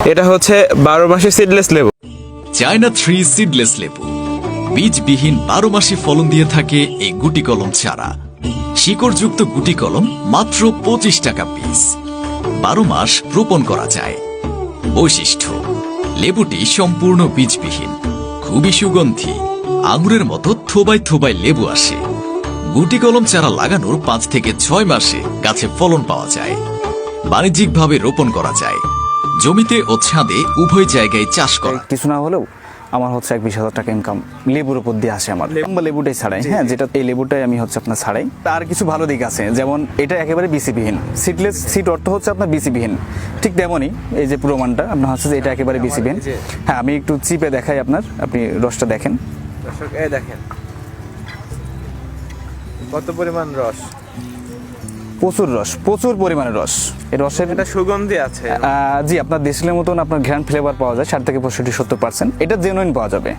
এটা হচ্ছে 12 মাসি সিডলেস লেবু। চায়না 3 সিডলেস লেবু বীজবিহীন 12 মাসে ফলন দিয়ে থাকে এই গুটি কলম চারা। শিকড়যুক্ত গুটি কলম মাত্র 25 টাকা পিস। 12 মাস রোপণ করা যায়। বৈশিষ্ট্য: লেবুটি সম্পূর্ণ বীজবিহীন, খুবই সুগন্ধি, আঙুরের মতো থোবায় থোবায় লেবু আসে। গুটি কলম চারা লাগানোর 5 থেকে 6 মাসে গাছে ফলন পাওয়া যায়। বাণিজ্যিকভাবে রোপণ করা যায়। জমিতে ও ছাদে উভয় জায়গায় চাষ করা। কিছু না হলেও আমার হচ্ছে 20,000 টাকা ইনকাম লেবুর উপর দিয়ে আসে আমার। লম্বা লেবুটাই ছাড়াই, হ্যাঁ, যেটা এই লেবুটাই আমি হচ্ছে আপনার ছাড়াই। তার কিছু ভালো দিক আছে, যেমন এটা একেবারে বিসিবিহীন। সিডলেস সিড অর্থ হচ্ছে আপনার বিসিবিহীন। ঠিক তেমনই এই যে প্রমাণটা আপনার হচ্ছে যে এটা একেবারে বিসিবিহীন। হ্যাঁ, আমি একটু চিপে দেখাই আপনার, আপনি রসটা দেখেন। দর্শক এই দেখেন কত পরিমাণ রস, প্রচুর রস, প্রচুর পরিমাণে রস। এই রসের এটা সুগন্ধি আছে। জি, আপনার দেশিলের মতন আপনার ঘ্রাণ ফ্লেভার পাওয়া যায় 60 থেকে 65-70%। এটা জেনুইন পাওয়া যাবে।